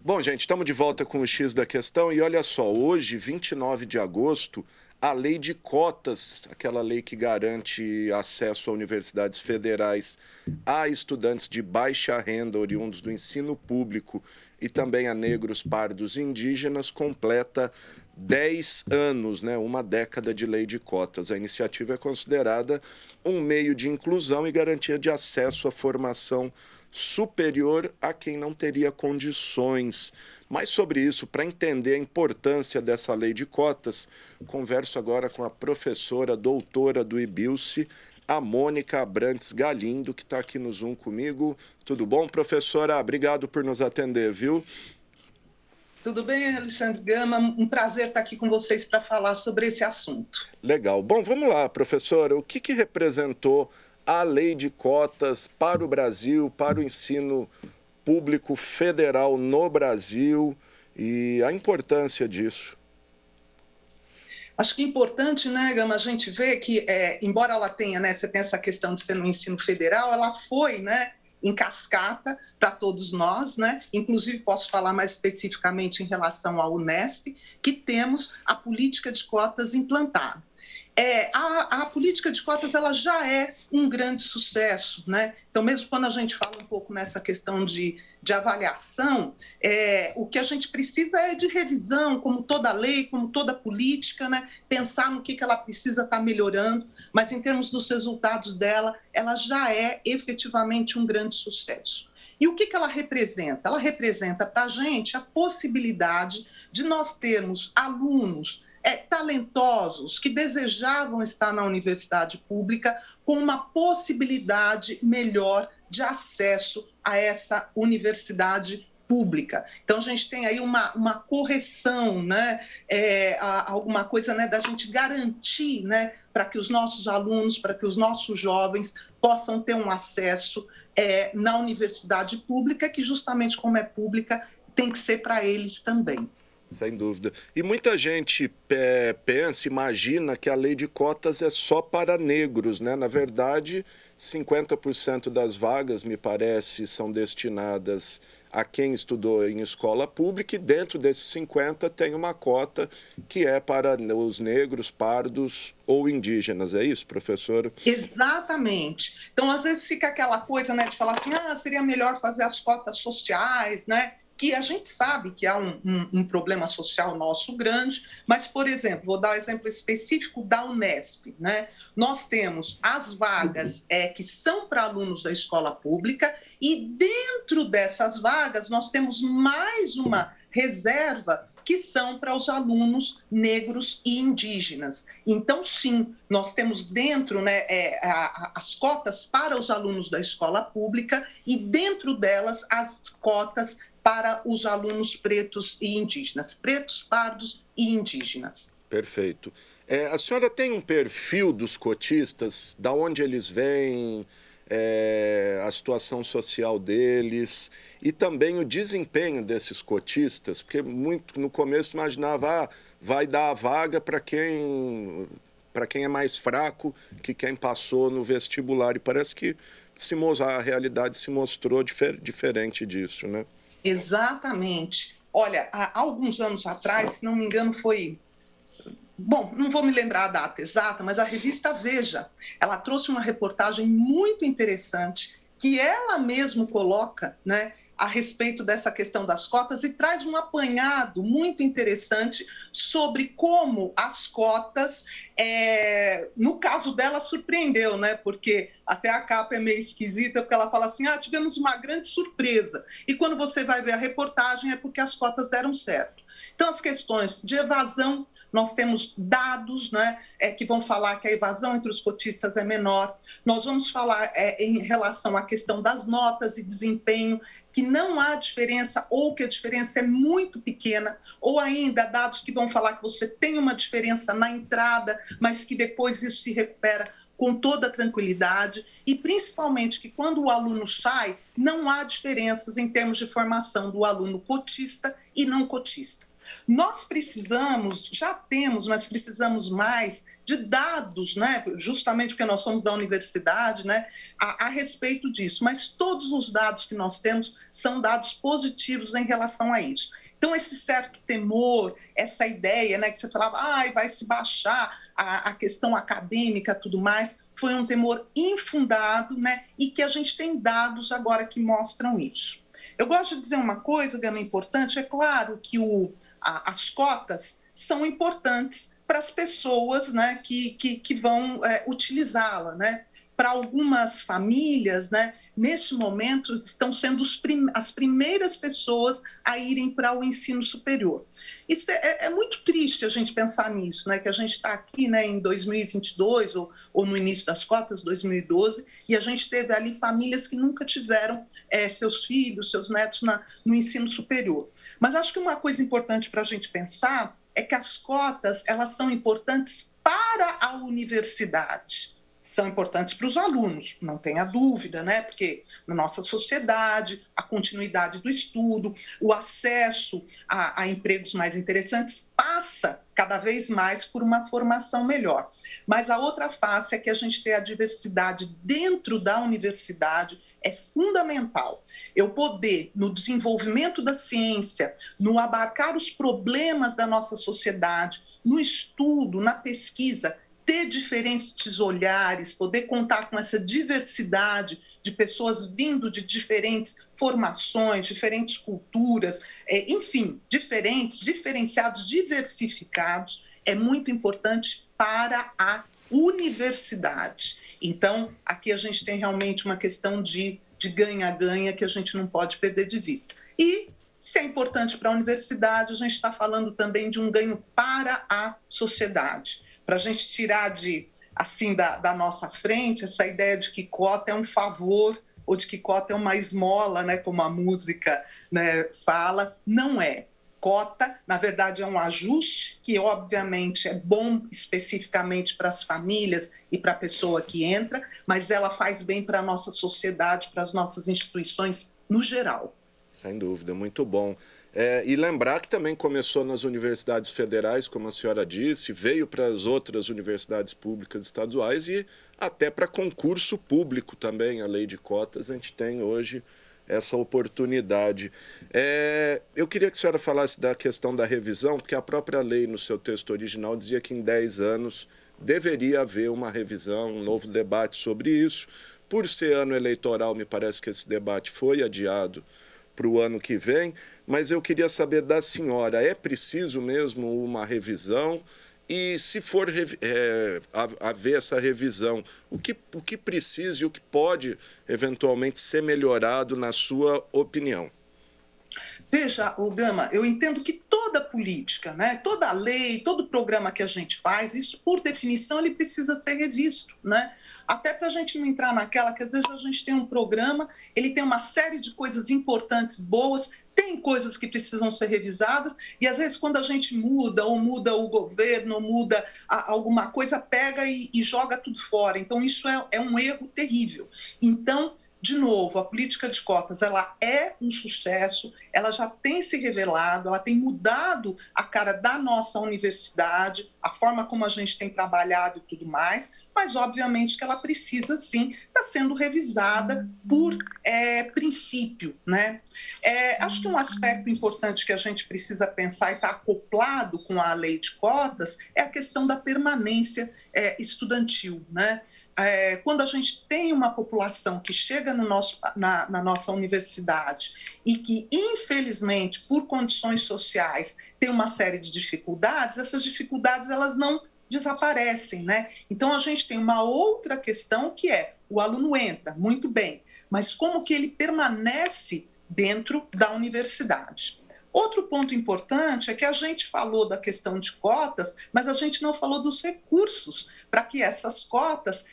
Bom, gente, estamos de volta com o X da questão e olha só, hoje, 29 de agosto, a lei de cotas, aquela lei que garante acesso a universidades federais a estudantes de baixa renda oriundos do ensino público e também a negros, pardos e indígenas, completa 10 anos, né? Uma década de lei de cotas. A iniciativa é considerada um meio de inclusão e garantia de acesso à formação superior a quem não teria condições. Mas sobre isso, para entender a importância dessa lei de cotas, converso agora com a professora doutora do IBILSE, a Mônica Abrantes Galindo, que está aqui no Zoom comigo. Tudo bom, professora? Obrigado por nos atender, viu? Tudo bem, Alexandre Gama? Um prazer estar aqui com vocês para falar sobre esse assunto. Legal. Bom, vamos lá, professora. O que representou a lei de cotas para o Brasil, para o ensino público federal no Brasil e a importância disso? Acho que é importante, né, Gama, a gente ver que, embora ela tenha, né, você tem essa questão de ser no ensino federal, ela foi, né, em cascata para todos nós, né? Inclusive posso falar mais especificamente em relação à Unesp, que temos a política de cotas implantada. A política de cotas ela já é um grande sucesso, né? Então, mesmo quando a gente fala um pouco nessa questão de avaliação, o que a gente precisa é de revisão, como toda lei, como toda política, né? Pensar no que ela precisa estar melhorando, mas em termos dos resultados dela, ela já é efetivamente um grande sucesso. E o que ela representa? Ela representa para a gente a possibilidade de nós termos alunos talentosos que desejavam estar na universidade pública com uma possibilidade melhor de acesso a essa universidade pública. Então, a gente tem aí uma correção, né? Alguma coisa, né, da gente garantir, né, para que os nossos alunos, para que os nossos jovens possam ter um acesso na universidade pública, que justamente como é pública, tem que ser para eles também. Sem dúvida. E muita gente pensa, imagina que a lei de cotas é só para negros, né? Na verdade, 50% das vagas, me parece, são destinadas a quem estudou em escola pública e dentro desses 50 tem uma cota que é para os negros, pardos ou indígenas. É isso, professora? Exatamente. Então, às vezes fica aquela coisa, né, de falar assim, seria melhor fazer as cotas sociais, né? Que a gente sabe que há um problema social nosso grande, mas, por exemplo, vou dar um exemplo específico da Unesp, né? Nós temos as vagas que são para alunos da escola pública e dentro dessas vagas nós temos mais uma reserva que são para os alunos negros e indígenas. Então, sim, nós temos dentro, né, as cotas para os alunos da escola pública e dentro delas as cotas para os alunos pretos e indígenas, pretos, pardos e indígenas. Perfeito. A senhora tem um perfil dos cotistas, da onde eles vêm, a situação social deles e também o desempenho desses cotistas, porque muito no começo imaginava, vai dar a vaga para quem é mais fraco que quem passou no vestibular, e parece que a realidade se mostrou diferente disso, né? Exatamente. Olha, há alguns anos atrás, se não me engano, foi... Bom, não vou me lembrar a data exata, mas a revista Veja, ela trouxe uma reportagem muito interessante que ela mesma coloca, né, a respeito dessa questão das cotas e traz um apanhado muito interessante sobre como as cotas, no caso dela, surpreendeu, né? Porque até a capa é meio esquisita, porque ela fala assim, tivemos uma grande surpresa. E quando você vai ver a reportagem é porque as cotas deram certo. Então, as questões de evasão, nós temos dados, né, que vão falar que a evasão entre os cotistas é menor. Nós vamos falar em relação à questão das notas e desempenho, que não há diferença ou que a diferença é muito pequena, ou ainda dados que vão falar que você tem uma diferença na entrada, mas que depois isso se recupera com toda tranquilidade, e principalmente que quando o aluno sai, não há diferenças em termos de formação do aluno cotista e não cotista. Nós precisamos, já temos, mas precisamos mais de dados, né? Justamente porque nós somos da universidade, né? A respeito disso. Mas todos os dados que nós temos são dados positivos em relação a isso. Então, esse certo temor, essa ideia, né, que você falava, vai se baixar a questão acadêmica, tudo mais, foi um temor infundado, né? E que a gente tem dados agora que mostram isso. Eu gosto de dizer uma coisa, Gama, importante. É claro que as cotas são importantes para as pessoas, né, que vão utilizá-la, né? Para algumas famílias, né, neste momento, estão sendo as primeiras pessoas a irem para o ensino superior. Isso é muito triste a gente pensar nisso, né? Que a gente está aqui, né, em 2022 ou no início das cotas, 2012, e a gente teve ali famílias que nunca tiveram seus filhos, seus netos no ensino superior. Mas acho que uma coisa importante para a gente pensar é que as cotas, elas são importantes para a universidade. São importantes para os alunos, não tenha dúvida, né? Porque na nossa sociedade, a continuidade do estudo, o acesso a empregos mais interessantes passa cada vez mais por uma formação melhor. Mas a outra face é que a gente tem a diversidade dentro da universidade. É fundamental eu poder, no desenvolvimento da ciência, no abarcar os problemas da nossa sociedade, no estudo, na pesquisa, ter diferentes olhares, poder contar com essa diversidade de pessoas vindo de diferentes formações, diferentes culturas, enfim, diferenciados, diversificados, é muito importante para a universidade. Então, aqui a gente tem realmente uma questão de ganha-ganha que a gente não pode perder de vista. E, se é importante para a universidade, a gente está falando também de um ganho para a sociedade, para a gente tirar da nossa frente essa ideia de que cota é um favor ou de que cota é uma esmola, né, como a música, né, fala. Não é. Cota, na verdade, é um ajuste que, obviamente, é bom especificamente para as famílias e para a pessoa que entra, mas ela faz bem para a nossa sociedade, para as nossas instituições no geral. Sem dúvida, muito bom. E lembrar que também começou nas universidades federais, como a senhora disse, veio para as outras universidades públicas estaduais e até para concurso público também, a lei de cotas, a gente tem hoje essa oportunidade. Eu queria que a senhora falasse da questão da revisão, porque a própria lei, no seu texto original, dizia que em 10 anos deveria haver uma revisão, um novo debate sobre isso. Por ser ano eleitoral, me parece que esse debate foi adiado para o ano que vem, mas eu queria saber da senhora, é preciso mesmo uma revisão? E se for haver essa revisão, o que precisa e o que pode eventualmente ser melhorado na sua opinião? Veja, Gama, eu entendo que toda política, né, toda lei, todo programa que a gente faz, isso por definição ele precisa ser revisto, né? Até para a gente não entrar naquela que às vezes a gente tem um programa, ele tem uma série de coisas importantes, boas, tem coisas que precisam ser revisadas e às vezes quando a gente muda, ou muda o governo, ou muda alguma coisa, pega e joga tudo fora. Então isso é um erro terrível. Então, de novo, a política de cotas ela é um sucesso, ela já tem se revelado, ela tem mudado a cara da nossa universidade, a forma como a gente tem trabalhado e tudo mais, mas obviamente que ela precisa sim estar sendo revisada por princípio, né? Acho que um aspecto importante que a gente precisa pensar e está acoplado com a lei de cotas é a questão da permanência estudantil, né? Quando a gente tem uma população que chega na nossa universidade e que, infelizmente, por condições sociais, tem uma série de dificuldades, essas dificuldades elas não desaparecem, né? Então, a gente tem uma outra questão que é o aluno entra, muito bem, mas como que ele permanece dentro da universidade? Outro ponto importante é que a gente falou da questão de cotas, mas a gente não falou dos recursos para que essas cotas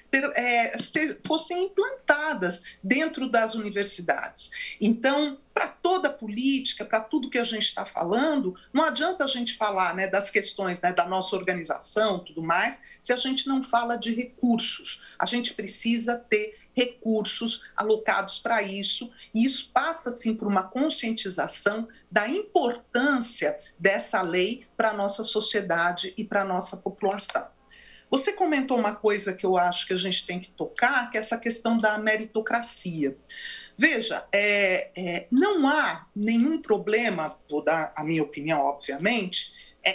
fossem implantadas dentro das universidades. Então, para toda a política, para tudo que a gente está falando, não adianta a gente falar, né, das questões, né, da nossa organização, tudo mais, se a gente não fala de recursos. A gente precisa ter recursos alocados para isso, e isso passa, sim, por uma conscientização da importância dessa lei para a nossa sociedade e para a nossa população. Você comentou uma coisa que eu acho que a gente tem que tocar, que é essa questão da meritocracia. Veja, não há nenhum problema, vou dar a minha opinião, obviamente,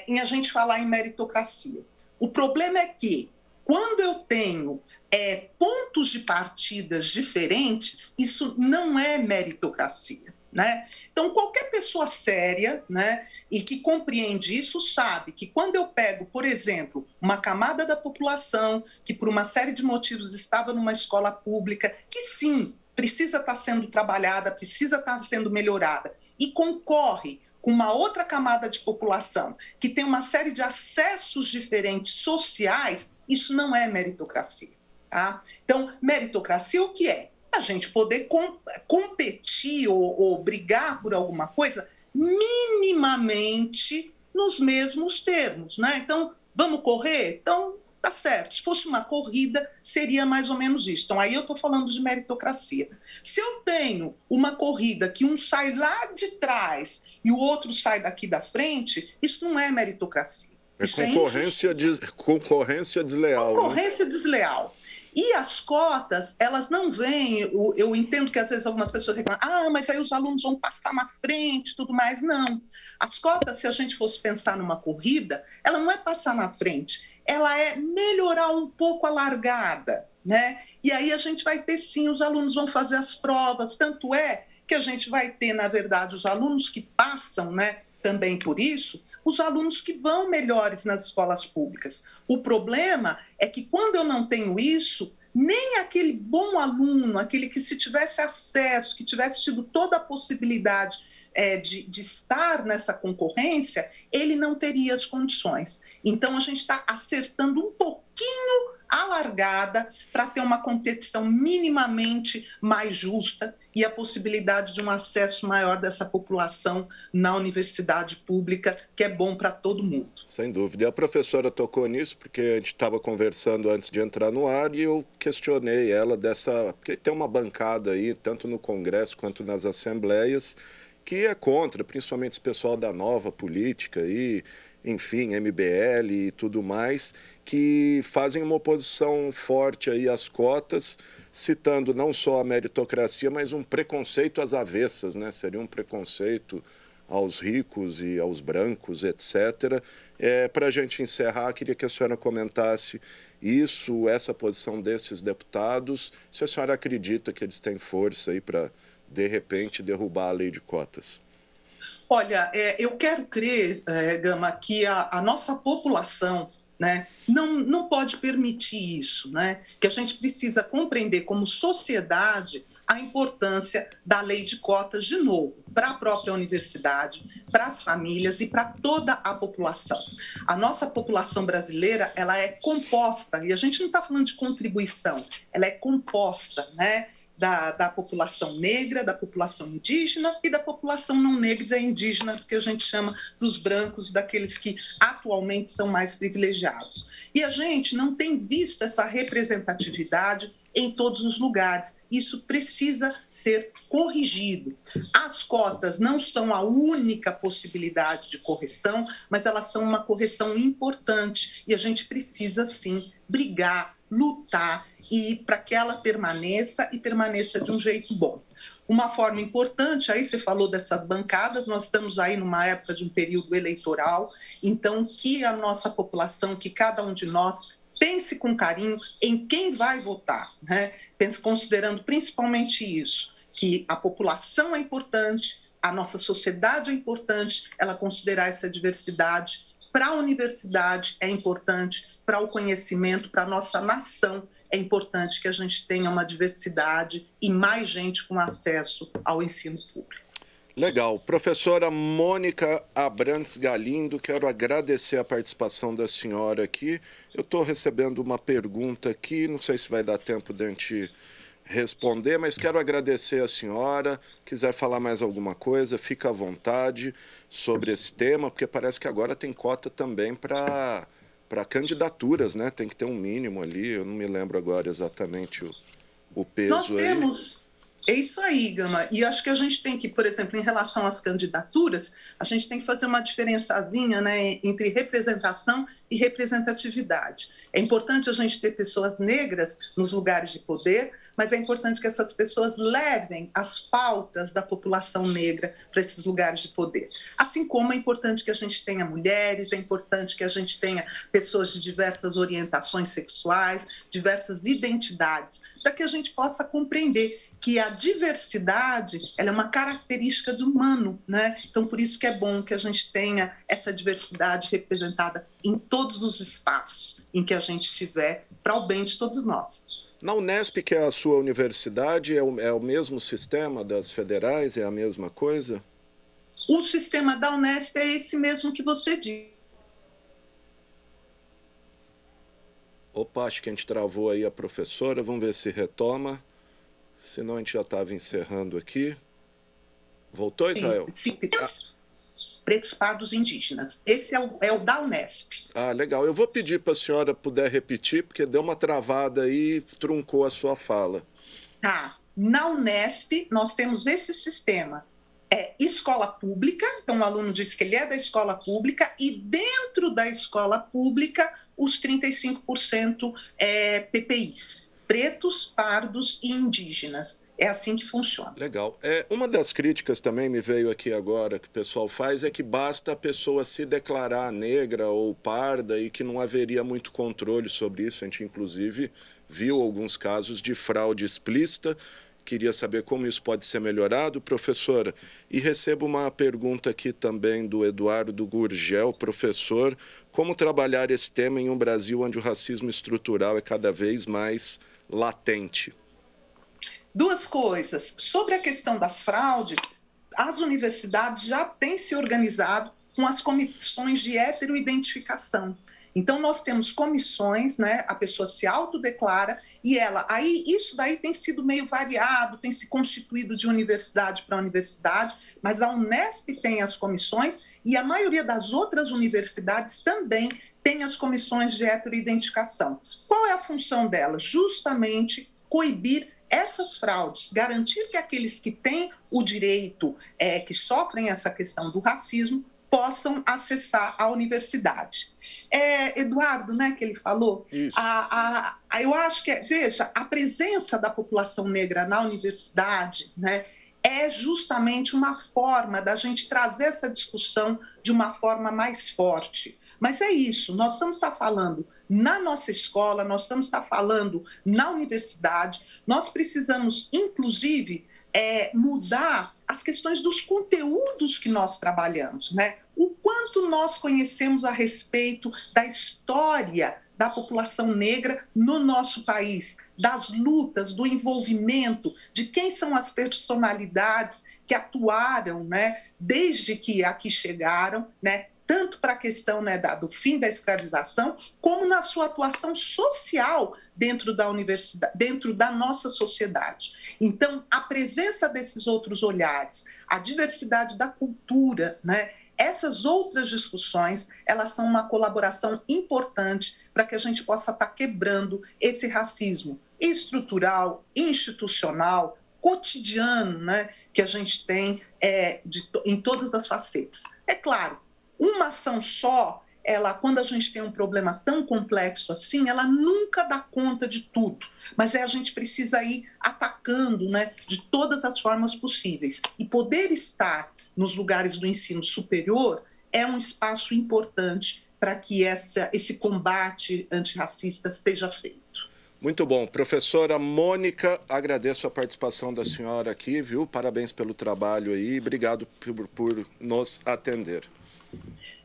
em a gente falar em meritocracia. O problema é que, quando eu tenho pontos de partidas diferentes, isso não é meritocracia, né? Então, qualquer pessoa séria, né, e que compreende isso, sabe que quando eu pego, por exemplo, uma camada da população que, por uma série de motivos, estava numa escola pública, que sim, precisa estar sendo trabalhada, precisa estar sendo melhorada, e concorre com uma outra camada de população que tem uma série de acessos diferentes sociais, isso não é meritocracia. Tá? Então, meritocracia o que é? A gente poder competir ou brigar por alguma coisa minimamente nos mesmos termos, né? Então, vamos correr? Então, tá certo. Se fosse uma corrida, seria mais ou menos isso. Então, aí eu estou falando de meritocracia. Se eu tenho uma corrida que um sai lá de trás e o outro sai daqui da frente, isso não é meritocracia. Isso concorrência desleal. Concorrência desleal. E as cotas, elas não vêm, eu entendo que às vezes algumas pessoas reclamam, mas aí os alunos vão passar na frente e tudo mais. Não. As cotas, se a gente fosse pensar numa corrida, ela não é passar na frente, ela é melhorar um pouco a largada, né? E aí a gente vai ter sim, os alunos vão fazer as provas, tanto é que a gente vai ter, na verdade, os alunos que passam, né, também por isso, os alunos que vão melhores nas escolas públicas. O problema é que quando eu não tenho isso, nem aquele bom aluno, aquele que se tivesse acesso, que tivesse tido toda a possibilidade de estar nessa concorrência, ele não teria as condições. Então, a gente está acertando um pouquinho a largada para ter uma competição minimamente mais justa e a possibilidade de um acesso maior dessa população na universidade pública, que é bom para todo mundo. Sem dúvida. E a professora tocou nisso, porque a gente estava conversando antes de entrar no ar e eu questionei ela porque tem uma bancada aí, tanto no Congresso quanto nas assembleias, que é contra, principalmente esse pessoal da nova política aí, enfim, MBL e tudo mais, que fazem uma oposição forte aí às cotas, citando não só a meritocracia, mas um preconceito às avessas, né? Seria um preconceito aos ricos e aos brancos, etc. Para a gente encerrar, queria que a senhora comentasse essa posição desses deputados, se a senhora acredita que eles têm força aí para, de repente, derrubar a lei de cotas. Olha, eu quero crer, Gama, que a nossa população, né, não pode permitir isso, né? Que a gente precisa compreender como sociedade a importância da lei de cotas, de novo, para a própria universidade, para as famílias e para toda a população. A nossa população brasileira, ela é composta, e a gente não está falando de contribuição, ela é composta, né? Da população negra, da população indígena e da população não negra e indígena, que a gente chama dos brancos, daqueles que atualmente são mais privilegiados. E a gente não tem visto essa representatividade em todos os lugares. Isso precisa ser corrigido. As cotas não são a única possibilidade de correção, mas elas são uma correção importante e a gente precisa, sim, brigar, lutar e para que ela permaneça e permaneça de um jeito bom. Uma forma importante, aí você falou dessas bancadas, nós estamos aí numa época de um período eleitoral, então que a nossa população, que cada um de nós pense com carinho em quem vai votar, né? Pense considerando principalmente isso, que a população é importante, a nossa sociedade é importante, ela considerar essa diversidade. Para a universidade é importante, para o conhecimento, para a nossa nação, é importante que a gente tenha uma diversidade e mais gente com acesso ao ensino público. Legal. Professora Mônica Abrantes Galindo, quero agradecer a participação da senhora aqui. Eu estou recebendo uma pergunta aqui, não sei se vai dar tempo de a gente responder, mas quero agradecer a senhora. Quiser falar mais alguma coisa, fica à vontade sobre esse tema, porque parece que agora tem cota também para candidaturas, né? Tem que ter um mínimo ali, eu não me lembro agora exatamente o peso. É isso aí, Gama. E acho que a gente tem que, por exemplo, em relação às candidaturas, a gente tem que fazer uma diferençazinha, né, entre representação e representatividade. É importante a gente ter pessoas negras nos lugares de poder, mas é importante que essas pessoas levem as pautas da população negra para esses lugares de poder. Assim como é importante que a gente tenha mulheres, é importante que a gente tenha pessoas de diversas orientações sexuais, diversas identidades, para que a gente possa compreender que a diversidade ela é uma característica do humano, né? Então, por isso que é bom que a gente tenha essa diversidade representada em todos os espaços em que a gente estiver, para o bem de todos nós. Na Unesp, que é a sua universidade, é o mesmo sistema das federais? É a mesma coisa? O sistema da Unesp é esse mesmo que você disse. Opa, acho que a gente travou aí a professora. Vamos ver se retoma. Senão a gente já estava encerrando aqui. Voltou, Israel? Sim, pretos, pardos, indígenas. Esse é o da Unesp. Ah, legal. Eu vou pedir para a senhora puder repetir, porque deu uma travada aí e truncou a sua fala. Tá. Na Unesp, nós temos esse sistema. É escola pública, então o aluno diz que ele é da escola pública, e dentro da escola pública, os 35% PPIs. Pretos, pardos e indígenas. É assim que funciona. Legal. Uma das críticas também me veio aqui agora que o pessoal faz é que basta a pessoa se declarar negra ou parda e que não haveria muito controle sobre isso. A gente, inclusive, viu alguns casos de fraude explícita. Queria saber como isso pode ser melhorado, professora. E recebo uma pergunta aqui também do Eduardo Gurgel, professor. Como trabalhar esse tema em um Brasil onde o racismo estrutural é cada vez mais latente? Duas coisas. Sobre a questão das fraudes, as universidades já têm se organizado com as comissões de heteroidentificação. Então, nós temos comissões, né? A pessoa se autodeclara e isso daí tem sido meio variado, tem se constituído de universidade para universidade, mas a Unesp tem as comissões e a maioria das outras universidades também tem as comissões de heteroidentificação. Qual é a função delas? Justamente coibir essas fraudes, garantir que aqueles que têm o direito, que sofrem essa questão do racismo, possam acessar a universidade. Eduardo, né, que ele falou, isso. Eu acho que, veja, a presença da população negra na universidade, né, é justamente uma forma da gente trazer essa discussão de uma forma mais forte. Mas é isso, nós estamos falando na nossa escola, nós estamos falando na universidade, nós precisamos, inclusive, mudar as questões dos conteúdos que nós trabalhamos, né? O quanto nós conhecemos a respeito da história da população negra no nosso país, das lutas, do envolvimento, de quem são as personalidades que atuaram, né, desde que aqui chegaram, né? Tanto para a questão, né, do fim da escravização, como na sua atuação social dentro da universidade, dentro da nossa sociedade. Então, a presença desses outros olhares, a diversidade da cultura, né, essas outras discussões, elas são uma colaboração importante para que a gente possa estar quebrando esse racismo estrutural, institucional, cotidiano, né, que a gente tem em todas as facetas. É claro, uma ação só, quando a gente tem um problema tão complexo assim, ela nunca dá conta de tudo. Mas a gente precisa ir atacando, né, de todas as formas possíveis. E poder estar nos lugares do ensino superior é um espaço importante para que esse combate antirracista seja feito. Muito bom. Professora Mônica, agradeço a participação da senhora aqui, viu? Parabéns pelo trabalho aí. Obrigado por nos atender.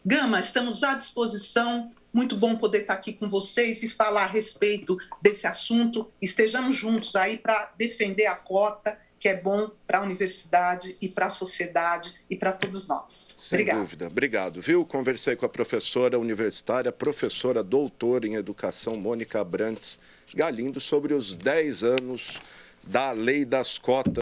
Gama, estamos à disposição. Muito bom poder estar aqui com vocês e falar a respeito desse assunto. Estejamos juntos aí para defender a cota, que é bom para a universidade e para a sociedade e para todos nós. Sem dúvida. Obrigado, viu? Conversei com a professora universitária, professora doutora em educação, Mônica Abrantes Galindo, sobre os 10 anos da Lei das Cotas.